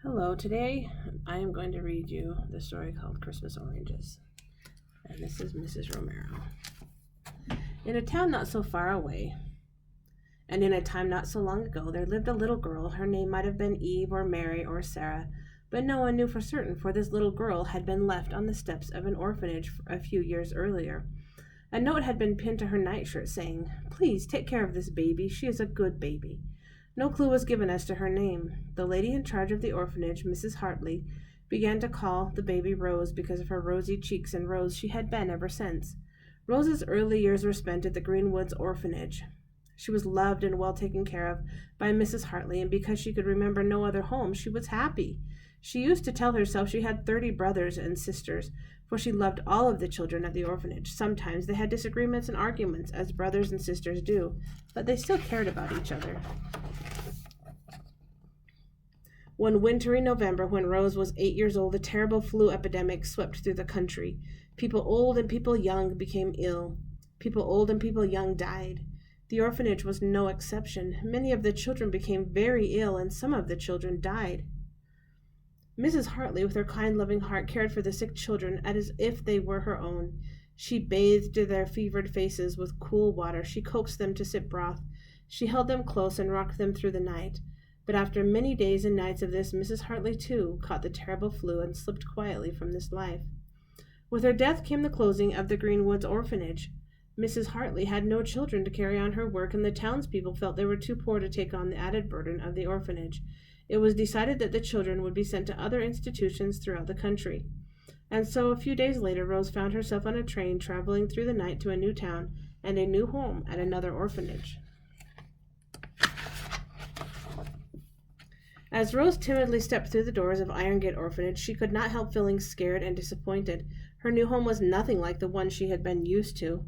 Hello, today I am going to read you the story called Christmas Oranges. And this is Mrs. Romero. In a town not so far away, and in a time not so long ago, there lived a little girl. Her name might have been Eve or Mary or Sarah, but no one knew for certain, for this little girl had been left on the steps of an orphanage a few years earlier. A note had been pinned to her nightshirt saying, "Please take care of this baby. She is a good baby." No clue was given as to her name. The lady in charge of the orphanage, Mrs. Hartley, began to call the baby Rose because of her rosy cheeks and rose she had been ever since. Rose's early years were spent at the Greenwoods orphanage. She was loved and well taken care of by Mrs. Hartley, and because she could remember no other home, she was happy. She used to tell herself she had 30 brothers and sisters, for she loved all of the children at the orphanage. Sometimes they had disagreements and arguments, as brothers and sisters do, but they still cared about each other. One wintry November, when Rose was 8 years old, a terrible flu epidemic swept through the country. People old and people young became ill. People old and people young died. The orphanage was no exception. Many of the children became very ill, and some of the children died. Mrs. Hartley, with her kind, loving heart, cared for the sick children as if they were her own. She bathed their fevered faces with cool water. She coaxed them to sip broth. She held them close and rocked them through the night. But after many days and nights of this, Mrs. Hartley, too, caught the terrible flu and slipped quietly from this life. With her death came the closing of the Greenwoods orphanage. Mrs. Hartley had no children to carry on her work, and the townspeople felt they were too poor to take on the added burden of the orphanage. It was decided that the children would be sent to other institutions throughout the country. And so a few days later, Rose found herself on a train traveling through the night to a new town and a new home at another orphanage. As Rose timidly stepped through the doors of Irongate Orphanage, she could not help feeling scared and disappointed. Her new home was nothing like the one she had been used to.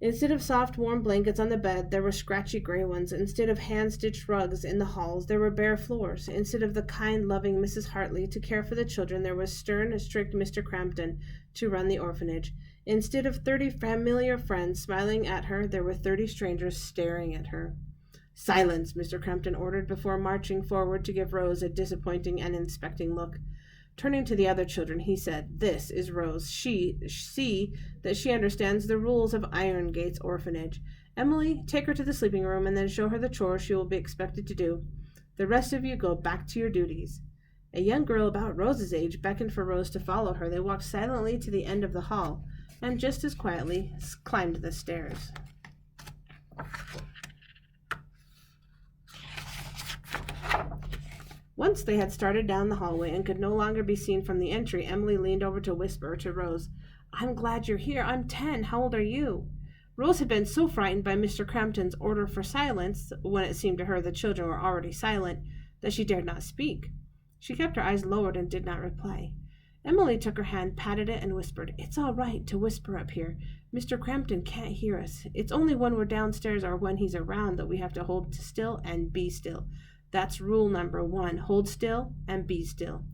Instead of soft, warm blankets on the bed, there were scratchy gray ones. Instead of hand-stitched rugs in the halls, there were bare floors. Instead of the kind, loving Mrs. Hartley to care for the children, there was stern, strict Mr. Crampton to run the orphanage. Instead of 30 familiar friends smiling at her, there were 30 strangers staring at her. "Silence," Mr. Crampton ordered before marching forward to give Rose a disappointing and inspecting look. Turning to the other children, he said, "This is Rose. See that she understands the rules of Irongate's orphanage. Emily, take her to the sleeping room and then show her the chores she will be expected to do. The rest of you go back to your duties." A young girl about Rose's age beckoned for Rose to follow her. They walked silently to the end of the hall and just as quietly climbed the stairs. Once they had started down the hallway and could no longer be seen from the entry, Emily leaned over to whisper to Rose, "I'm glad you're here. I'm 10. How old are you?" Rose had been so frightened by Mr. Crampton's order for silence, when it seemed to her the children were already silent, that she dared not speak. She kept her eyes lowered and did not reply. Emily took her hand, patted it, and whispered, "It's all right to whisper up here. Mr. Crampton can't hear us. It's only when we're downstairs or when he's around that we have to hold still and be still. That's rule number 1. Hold still and be still.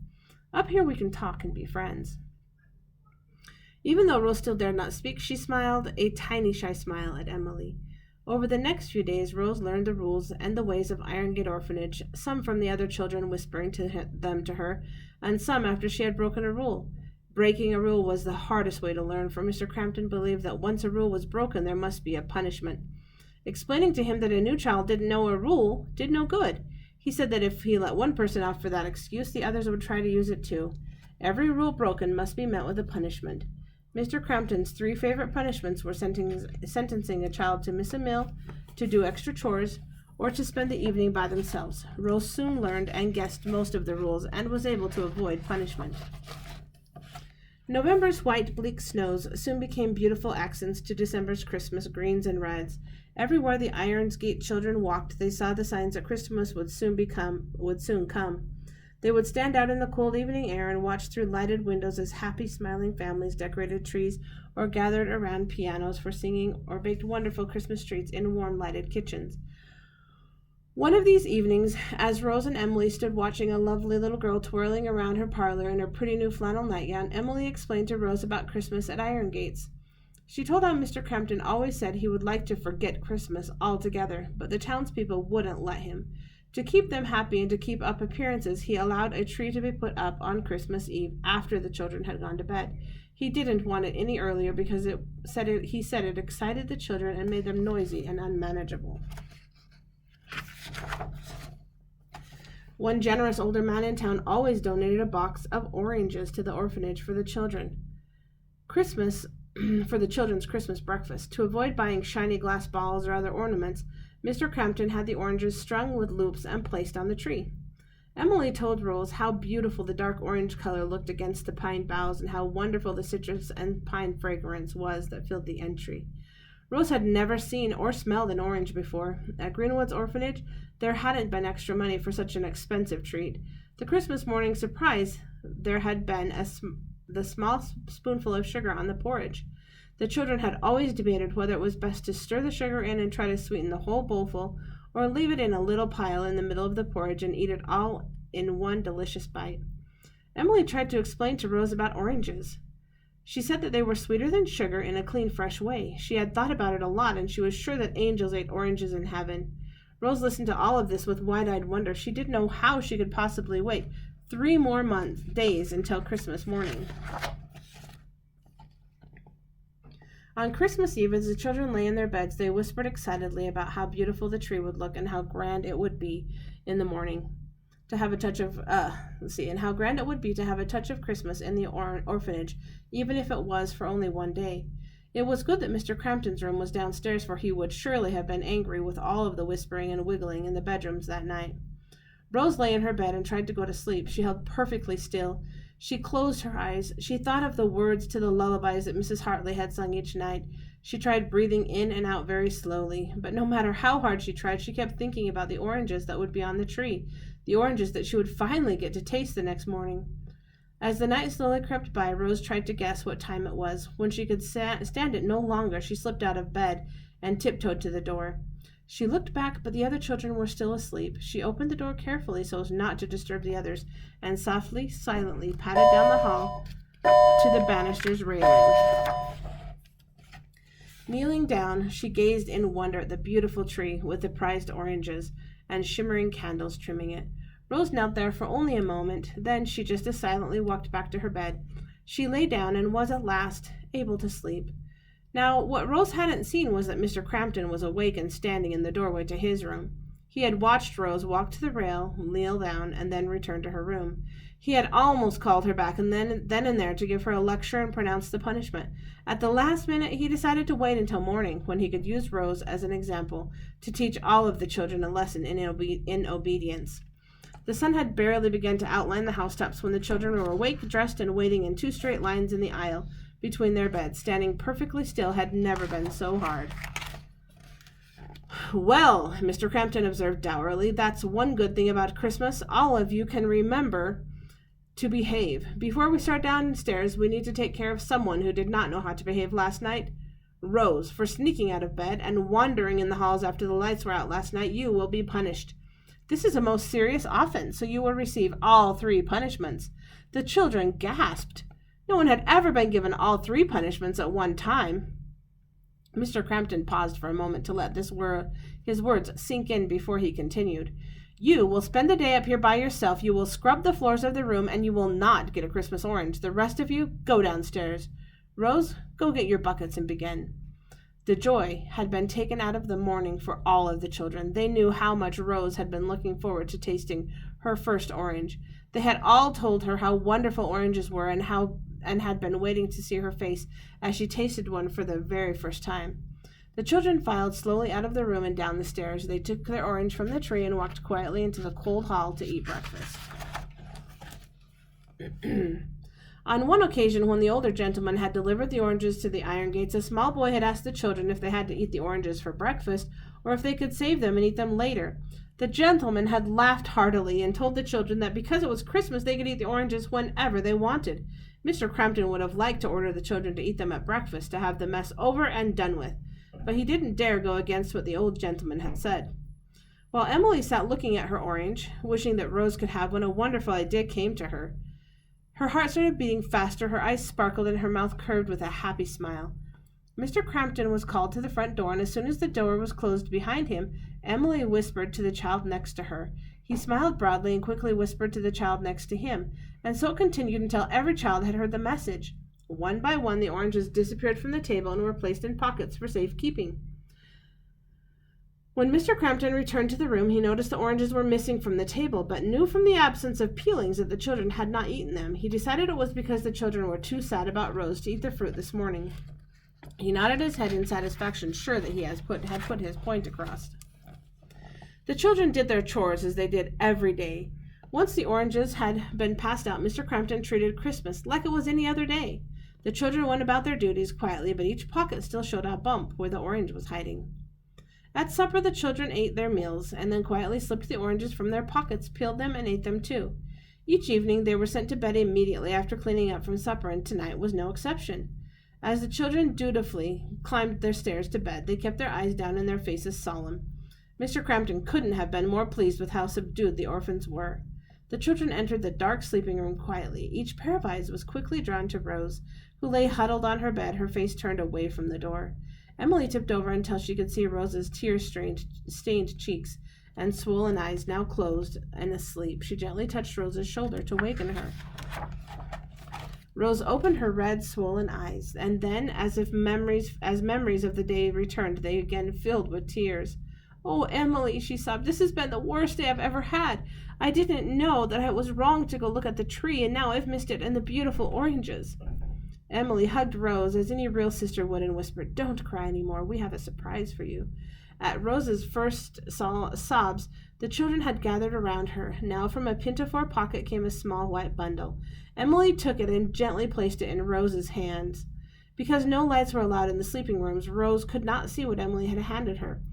Up here we can talk and be friends." Even though Rose still dared not speak, she smiled, a tiny shy smile, at Emily. Over the next few days, Rose learned the rules and the ways of Irongate Orphanage, some from the other children whispering them to her, and some after she had broken a rule. Breaking a rule was the hardest way to learn, for Mr. Crampton believed that once a rule was broken, there must be a punishment. Explaining to him that a new child didn't know a rule did no good. He said that if he let one person off for that excuse, the others would try to use it too. Every rule broken must be met with a punishment. Mr. Crampton's 3 favorite punishments were sentencing a child to miss a meal, to do extra chores, or to spend the evening by themselves. Rose soon learned and guessed most of the rules and was able to avoid punishment. November's white, bleak snows soon became beautiful accents to December's Christmas greens and reds. Everywhere the Ironsgate children walked, they saw the signs that Christmas would soon come. They would stand out in the cold evening air and watch through lighted windows as happy, smiling families decorated trees or gathered around pianos for singing or baked wonderful Christmas treats in warm, lighted kitchens. One of these evenings, as Rose and Emily stood watching a lovely little girl twirling around her parlor in her pretty new flannel nightgown, Emily explained to Rose about Christmas at Irongates. She told how Mr. Crampton always said he would like to forget Christmas altogether, but the townspeople wouldn't let him. To keep them happy and to keep up appearances, he allowed a tree to be put up on Christmas Eve after the children had gone to bed. He didn't want it any earlier because he said it excited the children and made them noisy and unmanageable. One generous older man in town always donated a box of oranges to the orphanage for the children's Christmas breakfast. To avoid buying shiny glass balls or other ornaments, Mr. Crampton had the oranges strung with loops and placed on the tree. Emily told Rose how beautiful the dark orange color looked against the pine boughs and how wonderful the citrus and pine fragrance was that filled the entry. Rose had never seen or smelled an orange before. At Greenwood's orphanage, there hadn't been extra money for such an expensive treat. The Christmas morning surprise, there had been the small spoonful of sugar on the porridge. The children had always debated whether it was best to stir the sugar in and try to sweeten the whole bowlful, or leave it in a little pile in the middle of the porridge and eat it all in one delicious bite. Emily tried to explain to Rose about oranges. She said that they were sweeter than sugar in a clean, fresh way. She had thought about it a lot, and she was sure that angels ate oranges in heaven. Rose listened to all of this with wide-eyed wonder. She didn't know how she could possibly wait 3 more days until Christmas morning. On Christmas Eve, as the children lay in their beds, they whispered excitedly about how beautiful the tree would look and how grand it would be in the morning to have a touch of how grand it would be to have a touch of Christmas in the orphanage, even if it was for only 1 day. It was good that Mr. Crampton's room was downstairs, for he would surely have been angry with all of the whispering and wiggling in the bedrooms that night. Rose lay in her bed and tried to go to sleep. She held perfectly still. She closed her eyes. She thought of the words to the lullabies that Mrs. Hartley had sung each night. She tried breathing in and out very slowly, but no matter how hard she tried, she kept thinking about the oranges that would be on the tree, the oranges that she would finally get to taste the next morning. As the night slowly crept by, Rose tried to guess what time it was. When she could stand it no longer, she slipped out of bed and tiptoed to the door. She looked back, but the other children were still asleep. She opened the door carefully so as not to disturb the others, and softly, silently padded down the hall to the banister's railing. Kneeling down, she gazed in wonder at the beautiful tree with the prized oranges and shimmering candles trimming it. Rose knelt there for only a moment, then she just as silently walked back to her bed. She lay down and was at last able to sleep. Now, what Rose hadn't seen was that Mr. Crampton was awake and standing in the doorway to his room. He had watched Rose walk to the rail, kneel down, and then return to her room. He had almost called her back and then and there to give her a lecture and pronounce the punishment. At the last minute, he decided to wait until morning, when he could use Rose as an example, to teach all of the children a lesson in obedience. The sun had barely begun to outline the housetops when the children were awake, dressed, and waiting in 2 straight lines in the aisle between their beds. Standing perfectly still had never been so hard. "Well," Mr. Crampton observed dourly, "that's one good thing about Christmas. All of you can remember to behave. Before we start downstairs, we need to take care of someone who did not know how to behave last night. Rose, for sneaking out of bed and wandering in the halls after the lights were out last night, you will be punished. This is a most serious offense, so you will receive all 3 punishments." The children gasped. No one had ever been given all 3 punishments at one time. Mr. Crampton paused for a moment to let his words sink in before he continued. "You will spend the day up here by yourself. You will scrub the floors of the room, and you will not get a Christmas orange. The rest of you, go downstairs. Rose, go get your buckets and begin." The joy had been taken out of the morning for all of the children. They knew how much Rose had been looking forward to tasting her first orange. They had all told her how wonderful oranges were and had been waiting to see her face as she tasted one for the very first time. The children filed slowly out of the room and down the stairs. They took their orange from the tree and walked quietly into the cold hall to eat breakfast. On one occasion, when the older gentleman had delivered the oranges to the iron gates, a small boy had asked the children if they had to eat the oranges for breakfast or if they could save them and eat them later. The gentleman had laughed heartily and told the children that because it was Christmas, they could eat the oranges whenever they wanted. Mr. Crampton would have liked to order the children to eat them at breakfast, to have the mess over and done with, but he didn't dare go against what the old gentleman had said. While Emily sat looking at her orange, wishing that Rose could have one, a wonderful idea came to her. Her heart started beating faster, her eyes sparkled, and her mouth curved with a happy smile. Mr. Crampton was called to the front door, and as soon as the door was closed behind him, Emily whispered to the child next to her, He smiled broadly and quickly whispered to the child next to him, and so it continued until every child had heard the message. One by one, the oranges disappeared from the table and were placed in pockets for safekeeping. When Mr. Crampton returned to the room, he noticed the oranges were missing from the table, but knew from the absence of peelings that the children had not eaten them. He decided it was because the children were too sad about Rose to eat the fruit this morning. He nodded his head in satisfaction, sure that he had put his point across. The children did their chores as they did every day. Once the oranges had been passed out, Mr. Crampton treated Christmas like it was any other day. The children went about their duties quietly, but each pocket still showed a bump where the orange was hiding. At supper, the children ate their meals, and then quietly slipped the oranges from their pockets, peeled them, and ate them too. Each evening, they were sent to bed immediately after cleaning up from supper, and tonight was no exception. As the children dutifully climbed their stairs to bed, they kept their eyes down and their faces solemn. Mr. Crampton couldn't have been more pleased with how subdued the orphans were. The children entered the dark sleeping room quietly. Each pair of eyes was quickly drawn to Rose, who lay huddled on her bed, her face turned away from the door. Emily tipped over until she could see Rose's tear-stained cheeks and swollen eyes, now closed and asleep. She gently touched Rose's shoulder to waken her. Rose opened her red, swollen eyes, and then, as memories of the day returned, they again filled with tears. "Oh, Emily," she sobbed, "this has been the worst day I've ever had. I didn't know that I was wrong to go look at the tree, and now I've missed it and the beautiful oranges." Emily hugged Rose as any real sister would and whispered, "Don't cry any more. We have a surprise for you." At Rose's first sobs, the children had gathered around her. Now from a pinafore pocket came a small white bundle. Emily took it and gently placed it in Rose's hands. Because no lights were allowed in the sleeping rooms, Rose could not see what Emily had handed her.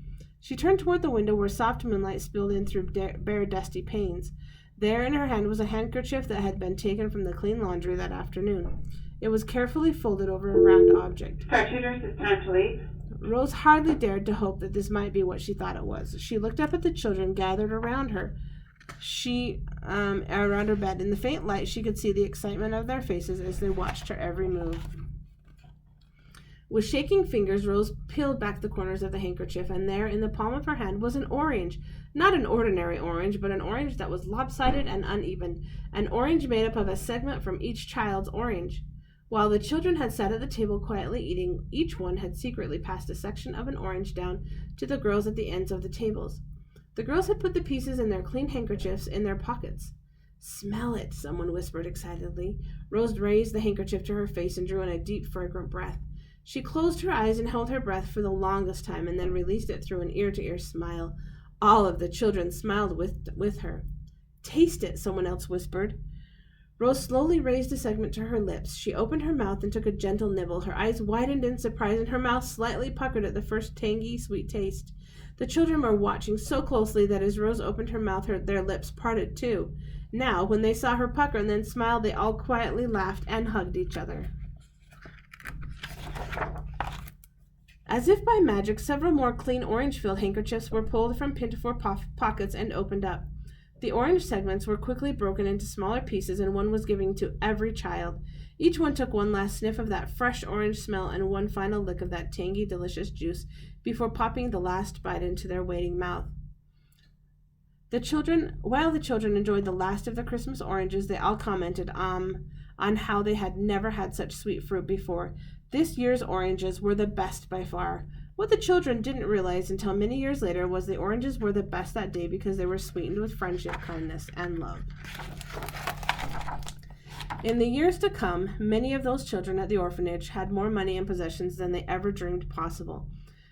She turned toward the window where soft moonlight spilled in through bare dusty panes. There in her hand was a handkerchief that had been taken from the clean laundry that afternoon. It was carefully folded over a round object. "Tutors, it's time to leave." Rose hardly dared to hope that this might be what she thought it was. She looked up at the children gathered around her. Around her bed. In the faint light, she could see the excitement of their faces as they watched her every move. With shaking fingers, Rose peeled back the corners of the handkerchief, and there, in the palm of her hand, was an orange. Not an ordinary orange, but an orange that was lopsided and uneven. An orange made up of a segment from each child's orange. While the children had sat at the table quietly eating, each one had secretly passed a section of an orange down to the girls at the ends of the tables. The girls had put the pieces in their clean handkerchiefs in their pockets. "Smell it," someone whispered excitedly. Rose raised the handkerchief to her face and drew in a deep, fragrant breath. She closed her eyes and held her breath for the longest time, and then released it through an ear-to-ear smile. All of the children smiled with her. "Taste it," someone else whispered. Rose slowly raised a segment to her lips. She opened her mouth and took a gentle nibble. Her eyes widened in surprise, and her mouth slightly puckered at the first tangy, sweet taste. The children were watching so closely that as Rose opened her mouth, their lips parted too. Now, when they saw her pucker and then smile, they all quietly laughed and hugged each other. As if by magic, several more clean orange-filled handkerchiefs were pulled from pinafore pockets and opened up. The orange segments were quickly broken into smaller pieces, and one was given to every child. Each one took one last sniff of that fresh orange smell and one final lick of that tangy, delicious juice before popping the last bite into their waiting mouth. While the children enjoyed the last of the Christmas oranges, they all commented on how they had never had such sweet fruit before. This year's oranges were the best by far. What the children didn't realize until many years later was the oranges were the best that day because they were sweetened with friendship, kindness, and love. In the years to come, many of those children at the orphanage had more money and possessions than they ever dreamed possible.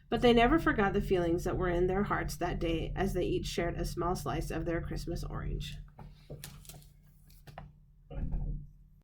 But they never forgot the feelings that were in their hearts that day as they each shared a small slice of their Christmas orange.